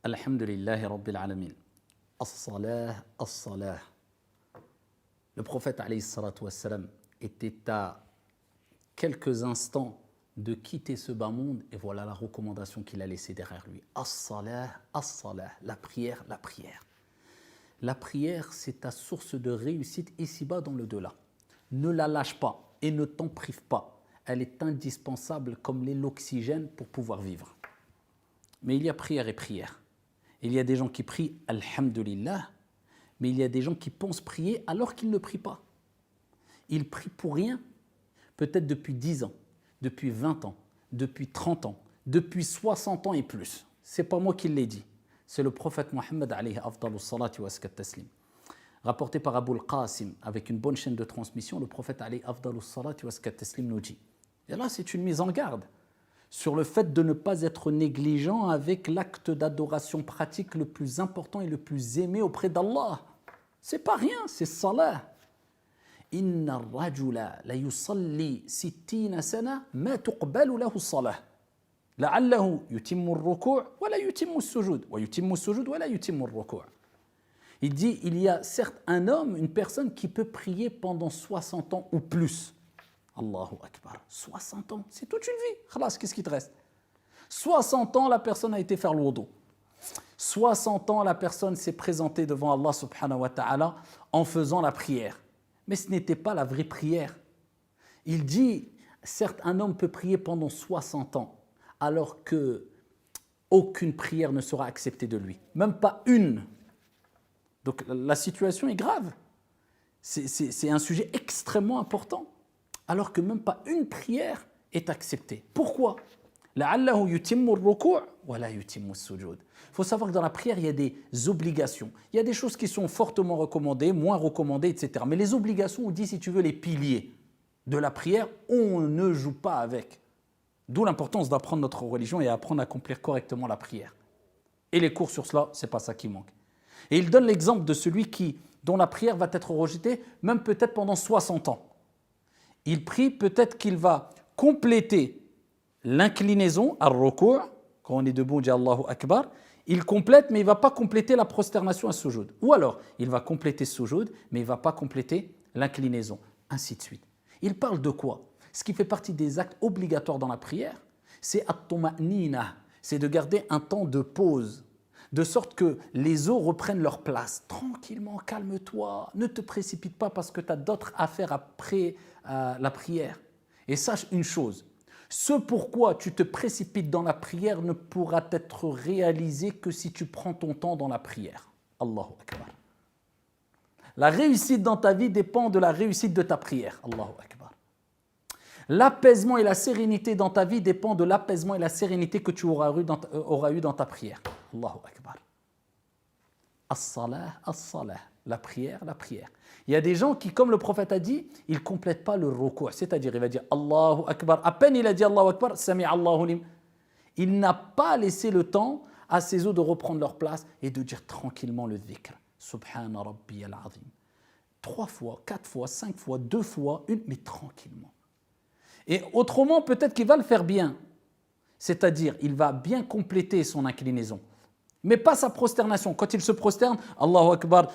Alhamdulillahi Rabbil Alamin. As-salah, as-salah. Le prophète alayhi salatu wassalam était à quelques instants de quitter ce bas monde et voilà la recommandation qu'il a laissée derrière lui. As-salah, as-salah. La prière, la prière. La prière, c'est ta source de réussite ici-bas dans le delà. Ne la lâche pas et ne t'en prive pas. Elle est indispensable comme l'est l'oxygène pour pouvoir vivre. Mais il y a prière et prière. Il y a des gens qui prient Alhamdulillah, mais il y a des gens qui pensent prier alors qu'ils ne prient pas. Ils prient pour rien, peut-être depuis 10 ans, depuis 20 ans, depuis 30 ans, depuis 60 ans et plus. Ce n'est pas moi qui l'ai dit, c'est le prophète Mohammed alayhi afdalu salati wa askat taslim. Rapporté par Abu al-Qasim avec une bonne chaîne de transmission, le prophète alayhi afdalu salati wa askat taslim nous dit. Et là, c'est une mise en garde sur le fait de ne pas être négligent avec l'acte d'adoration pratique le plus important et le plus aimé auprès d'Allah. C'est pas rien, c'est salah. Inna ar-rajula la yusalli 60 sana ma tuqbalu lahu as-salah. La'allahu yutimmu ar-ruku' wa la yutimmu as-sujud wa yutimmu as-sujud wa la yutimmu ar-ruku'. Il dit il y a certes un homme, une personne qui peut prier pendant 60 ans ou plus. Allahu Akbar, 60 ans, c'est toute une vie. Khalas, qu'est-ce qui te reste? 60 ans, la personne a été faire le wudu. 60 ans, la personne s'est présentée devant Allah subhanahu wa ta'ala en faisant la prière. Mais ce n'était pas la vraie prière. Il dit, certes, un homme peut prier pendant 60 ans, alors que aucune prière ne sera acceptée de lui. Même pas une. Donc la situation est grave. C'est un sujet extrêmement important. Alors que même pas une prière est acceptée. Pourquoi? Il faut savoir que dans la prière, il y a des obligations. Il y a des choses qui sont fortement recommandées, moins recommandées, etc. Mais les obligations, on dit, si tu veux, les piliers de la prière, on ne joue pas avec. D'où l'importance d'apprendre notre religion et apprendre à accomplir correctement la prière. Et les cours sur cela, ce n'est pas ça qui manque. Et il donne l'exemple de celui dont la prière va être rejetée, même peut-être pendant 60 ans. Il prie, peut-être qu'il va compléter l'inclinaison, ar-ruku', quand on est debout, on dit Allahu Akbar, il complète, mais il ne va pas compléter la prosternation à sujoud. Ou alors, il va compléter sujoud, mais il ne va pas compléter l'inclinaison, ainsi de suite. Il parle de quoi? Ce qui fait partie des actes obligatoires dans la prière, c'est at-tuma'nina, c'est de garder un temps de pause, de sorte que les os reprennent leur place. Tranquillement, calme-toi, ne te précipite pas parce que tu as d'autres affaires après la prière. Et sache une chose, ce pourquoi tu te précipites dans la prière ne pourra être réalisé que si tu prends ton temps dans la prière. Allahu Akbar. La réussite dans ta vie dépend de la réussite de ta prière. Allahu Akbar. L'apaisement et la sérénité dans ta vie dépend de l'apaisement et la sérénité que tu auras eu dans ta prière. Allahu Akbar. As-salah, as-salah. La prière, la prière. Il y a des gens qui, comme le prophète a dit, ils ne complètent pas le ruku', c'est-à-dire il va dire Allahu Akbar. À peine il a dit Allahu Akbar, Sami Allahu lim. Il n'a pas laissé le temps à ses os de reprendre leur place et de dire tranquillement le dhikr. Subhana Rabbi al-Azim. 3 fois, 4 fois, 5 fois, 2 fois, une, mais tranquillement. Et autrement, peut-être qu'il va le faire bien. C'est-à-dire, il va bien compléter son inclinaison. Mais pas sa prosternation. Quand il se prosterne, Allahu Akbar,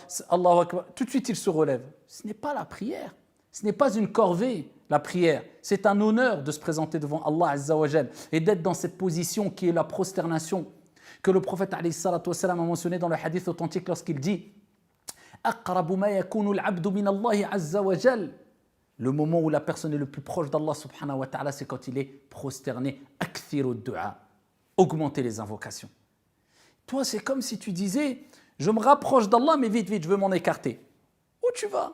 tout de suite il se relève. Ce n'est pas la prière. Ce n'est pas une corvée, la prière. C'est un honneur de se présenter devant Allah Azza wa Jal et d'être dans cette position qui est la prosternation que le prophète alayhi salatu wassalam a mentionné dans le hadith authentique lorsqu'il dit « Aqrabu ma yakunu al-abdu min Allahi Azza wa Jal » Le moment où la personne est le plus proche d'Allah subhanahu wa ta'ala, c'est quand il est prosterné. « Akthiru du'a » Augmenter les invocations. Toi, c'est comme si tu disais, je me rapproche d'Allah, mais vite, vite, je veux m'en écarter. Où tu vas?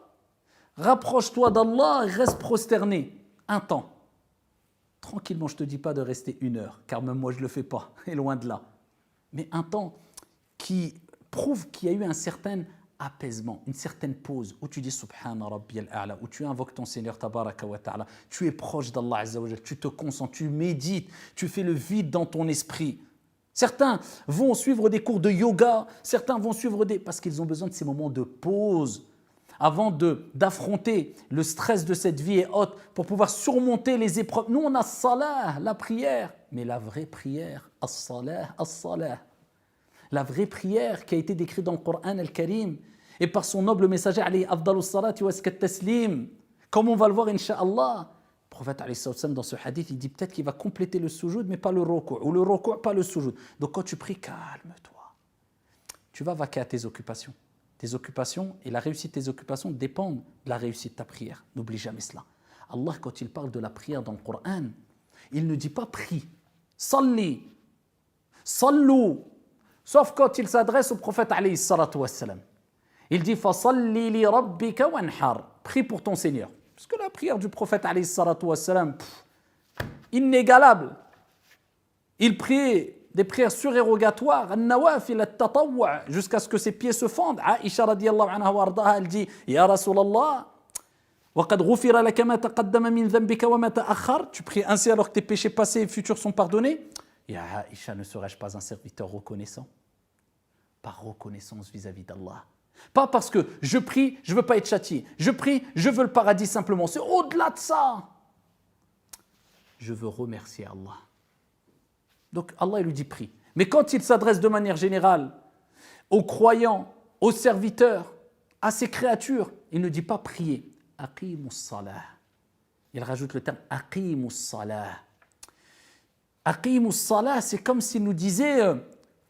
Rapproche-toi d'Allah, reste prosterné. Un temps. Tranquillement, je ne te dis pas de rester 1 heure, car même moi, je ne le fais pas, et loin de là. Mais un temps qui prouve qu'il y a eu un certain apaisement, une certaine pause, où tu dis Subhana Rabbi al-A'la, où tu invoques ton Seigneur Tabaraka wa Ta'ala, tu es proche d'Allah Azza wa Jal, tu te concentres, tu médites, tu fais le vide dans ton esprit. Certains vont suivre des cours de yoga, certains vont suivre parce qu'ils ont besoin de ces moments de pause avant d'affronter le stress de cette vie et autres pour pouvoir surmonter les épreuves. Nous, on a salah, la prière, mais la vraie prière, as-salah, as-salah. La vraie prière qui a été décrite dans le Coran al-Karim et par son noble messager, alayhi afdalus salati wa azka taslim. Comme on va le voir, incha'Allah, le prophète, alayhi salam, dans ce hadith, il dit peut-être qu'il va compléter le sujoud, mais pas le ruku', ou le ruku', pas le sujoud. Donc quand tu pries, calme-toi. Tu vas vaquer à tes occupations. Tes occupations et la réussite de tes occupations dépendent de la réussite de ta prière. N'oublie jamais cela. Allah, quand il parle de la prière dans le Coran, il ne dit pas prie, salli, sallu, sauf quand il s'adresse au prophète alayhi salatu wassalam. Il dit fasalli li rabbika wanhar, prie pour ton Seigneur. Parce que la prière du prophète alayhi salatu wassalam, inégalable. Il prie des prières surérogatoires, an-nawafil at-tatawwu', jusqu'à ce que ses pieds se fendent. Aïcha radiyallahu anha wa ardaha, elle dit ya Rasulallah, وَقَدْ غُفِرَ لَكَ مَا تَقَدَّمَ مِنْ ذَنْبِكَ وَمَا تَأَخَّرَ. Tu pries ainsi alors que tes péchés passés et futurs sont pardonnés. Ya Aïcha, ne serais-je pas un serviteur reconnaissant? Par reconnaissance vis-à-vis d'Allah. Pas parce que je prie, je ne veux pas être châtié. Je prie, je veux le paradis simplement. C'est au-delà de ça. Je veux remercier Allah. Donc Allah il lui dit prie. Mais quand il s'adresse de manière générale aux croyants, aux serviteurs, à ses créatures, il ne dit pas prier. Aqimus salah. Il rajoute le terme aqimus salah. Aqimus salah, c'est comme s'il nous disait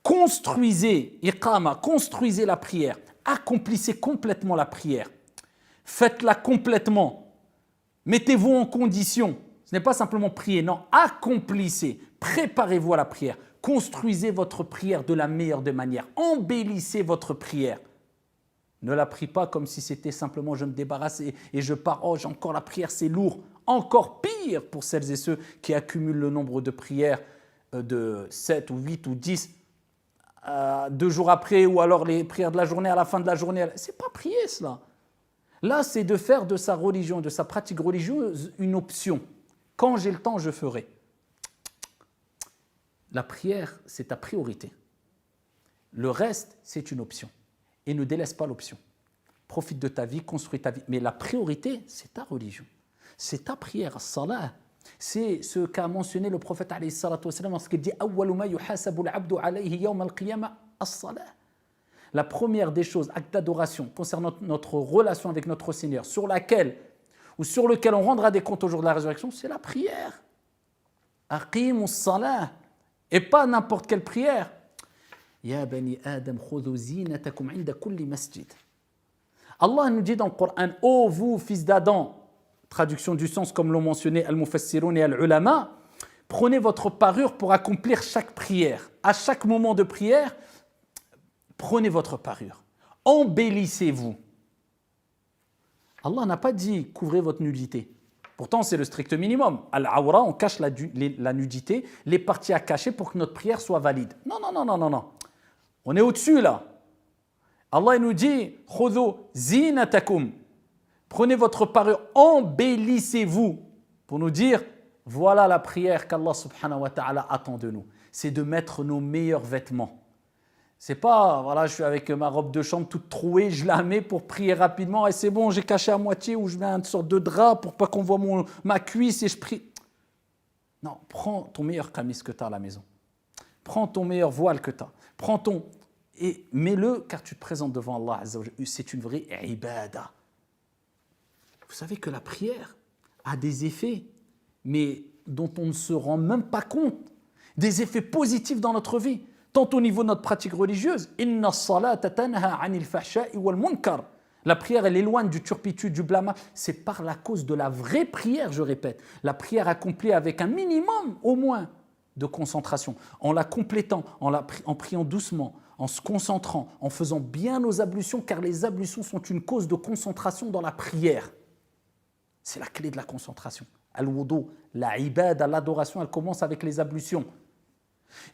construisez, iqama, construisez la prière, accomplissez complètement la prière, faites-la complètement, mettez-vous en condition. Ce n'est pas simplement prier, non, accomplissez, préparez-vous à la prière, construisez votre prière de la meilleure des manières, embellissez votre prière. Ne la prie pas comme si c'était simplement je me débarrasse et je pars, oh j'ai encore la prière, c'est lourd. Encore pire pour celles et ceux qui accumulent le nombre de prières de 7 ou 8 ou 10 2 jours après, ou alors les prières de la journée à la fin de la journée. C'est pas prier cela. Là, c'est de faire de sa religion, de sa pratique religieuse une option. Quand j'ai le temps, je ferai. La prière, c'est ta priorité. Le reste, c'est une option. Et ne délaisse pas l'option. Profite de ta vie, construis ta vie. Mais la priorité, c'est ta religion. C'est ta prière, salah. C'est ce qu'a mentionné le prophète alayhi salatu wassalam lorsqu'il dit awwalu ma yuhasabu al-'abdu alayhi yawm al-qiyamah as-salah. La première des choses, acte d'adoration concernant notre relation avec notre Seigneur, sur laquelle ou sur lequel on rendra des comptes au jour de la résurrection, c'est la prière. Aqimus salah. Et pas n'importe quelle prière. Ya bani Adam khudhu zinatakum 'inda kulli masjid. Allah nous dit dans le Coran, ô vous fils d'Adam, traduction du sens comme l'ont mentionné al-mufassirun et al-ulama, prenez votre parure pour accomplir chaque prière. À chaque moment de prière, prenez votre parure. Embellissez-vous. Allah n'a pas dit couvrez votre nudité. Pourtant, c'est le strict minimum. Al-awra, on cache la nudité, les parties à cacher pour que notre prière soit valide. Non, non, non, non, non, non. On est au-dessus là. Allah nous dit khudhu zinatakum. Prenez votre parure, embellissez-vous pour nous dire voilà la prière qu'Allah subhanahu wa ta'ala attend de nous. C'est de mettre nos meilleurs vêtements. C'est pas voilà, je suis avec ma robe de chambre toute trouée, je la mets pour prier rapidement et c'est bon, j'ai caché à moitié ou je mets une sorte de drap pour pas qu'on voit ma cuisse et je prie. Non, prends ton meilleur camis que tu as à la maison. Prends ton meilleur voile que tu as. Prends ton et mets-le car tu te présentes devant Allah Azza wa Jalla. C'est une vraie ibada. Vous savez que la prière a des effets, mais dont on ne se rend même pas compte. Des effets positifs dans notre vie, tant au niveau de notre pratique religieuse. Inna as-salata tanha 'anil fahsha'i wal munkar. La prière, elle éloigne du turpitude, du blâme. C'est par la cause de la vraie prière, je répète. La prière accomplie avec un minimum, au moins, de concentration. En la complétant, en priant doucement, en se concentrant, en faisant bien nos ablutions, car les ablutions sont une cause de concentration dans la prière. C'est la clé de la concentration. Al-wudu, la ibada, l'adoration, elle commence avec les ablutions.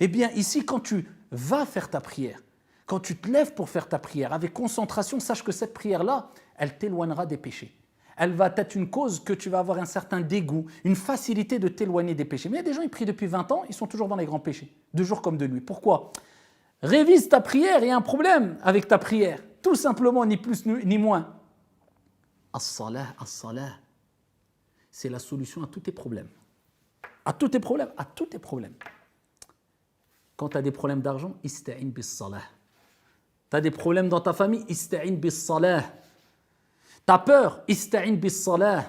Eh bien, ici, quand tu vas faire ta prière, quand tu te lèves pour faire ta prière avec concentration, sache que cette prière-là, elle t'éloignera des péchés. Elle va être une cause que tu vas avoir un certain dégoût, une facilité de t'éloigner des péchés. Mais il y a des gens, ils prient depuis 20 ans, ils sont toujours dans les grands péchés, de jour comme de nuit. Pourquoi ? Révise ta prière, il y a un problème avec ta prière. Tout simplement, ni plus ni moins. As-salah, as-salah. C'est la solution à tous tes problèmes. À tous tes problèmes, à tous tes problèmes. Quand tu as des problèmes d'argent, ista'in bis salah. Tu as des problèmes dans ta famille, ista'in bis salah. Tu as peur, ista'in bis salah.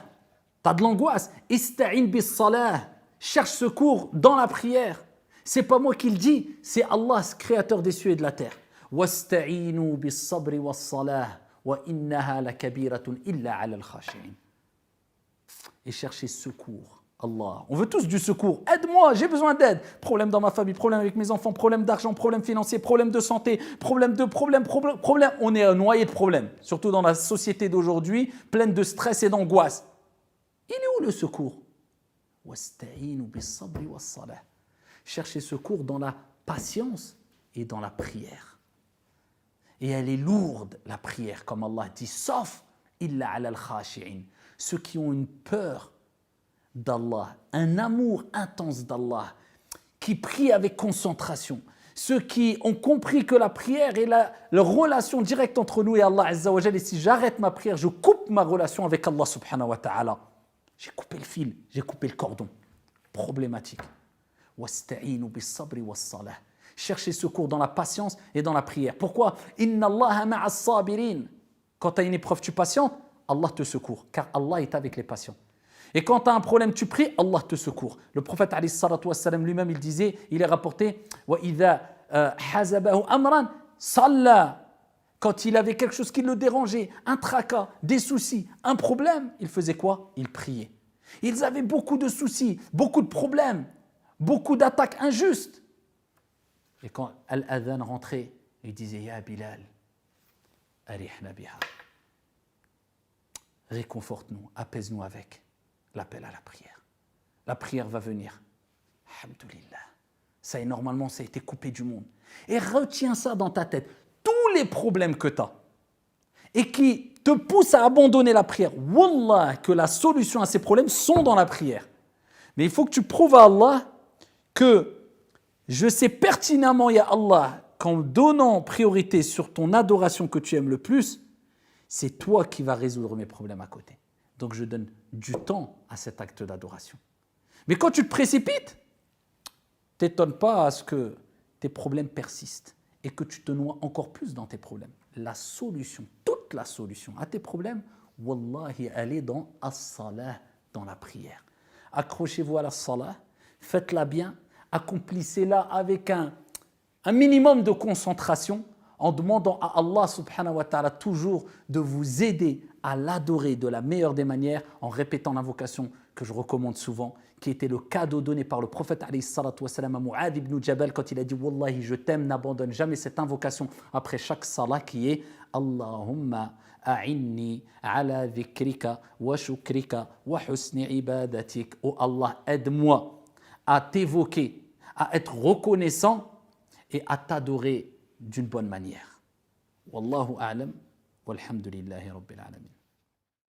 Tu as de l'angoisse, ista'in bis salah. Cherche secours dans la prière. C'est pas moi qui le dis, c'est Allah, créateur des cieux et de la terre. Wasta'inu bis sabri was salah wa innaha lakabiratun illa 'ala al-khashi'in. Et chercher secours. Allah. On veut tous du secours. Aide-moi, j'ai besoin d'aide. Problème dans ma famille, problème avec mes enfants, problème d'argent, problème financier, problème de santé, problème. On est noyé de problèmes. Surtout dans la société d'aujourd'hui, pleine de stress et d'angoisse. Il est où le secours? Wasta'inu bis sabri was salah. Chercher secours dans la patience et dans la prière. Et elle est lourde, la prière, comme Allah dit, sauf illa 'ala al-khashi'in. Ceux qui ont une peur d'Allah, un amour intense d'Allah, qui prient avec concentration. Ceux qui ont compris que la prière est la relation directe entre nous et Allah Azza wa Jalla. Et si j'arrête ma prière, je coupe ma relation avec Allah subhanahu wa ta'ala. J'ai coupé le fil, j'ai coupé le cordon. Problématique. Wasta'inu bis sabri was salah. Cherchez secours dans la patience et dans la prière. Pourquoi? Inna Allaha ma'as sabirin. Quand tu as une épreuve, tu patientes, Allah te secourt, car Allah est avec les patients. Et quand tu as un problème, tu pries, Allah te secourt. Le prophète alayhi salatu wassalam lui-même, il disait, il est rapporté, wa idha hazabahu amran salla. Quand il avait quelque chose qui le dérangeait, un tracas, des soucis, un problème, il faisait quoi? Il priait. Ils avaient beaucoup de soucis, beaucoup de problèmes, beaucoup d'attaques injustes. Et quand Al-Adhan rentrait, il disait, Ya Bilal, arihna biha. Réconforte-nous, apaise-nous avec l'appel à la prière. La prière va venir. Alhamdulillah. Ça est normalement, ça a été coupé du monde. Et retiens ça dans ta tête. Tous les problèmes que tu as et qui te poussent à abandonner la prière, wallah, que la solution à ces problèmes sont dans la prière. Mais il faut que tu prouves à Allah que je sais pertinemment, ya Allah, qu'en donnant priorité sur ton adoration que tu aimes le plus, c'est toi qui vas résoudre mes problèmes à côté. Donc je donne du temps à cet acte d'adoration. Mais quand tu te précipites, t'étonne pas à ce que tes problèmes persistent et que tu te noies encore plus dans tes problèmes. La solution, toute la solution à tes problèmes, wallahi, elle est dans as-salah, dans la prière. Accrochez-vous à la salah, faites-la bien, accomplissez-la avec un minimum de concentration, en demandant à Allah subhanahu wa ta'ala toujours de vous aider à l'adorer de la meilleure des manières, en répétant l'invocation que je recommande souvent, qui était le cadeau donné par le prophète alayhi salatu wassalam à Mu'adh ibn Jabal quand il a dit « Wallahi, je t'aime, n'abandonne jamais cette invocation après chaque salat qui est « Allahumma a'inni ala dhikrika wa shukrika wa husni ibadatik » « Oh Allah, aide-moi à t'évoquer, à être reconnaissant et à t'adorer d'une bonne manière. Wallahu a'lam, walhamdulillahi rabbil alamin.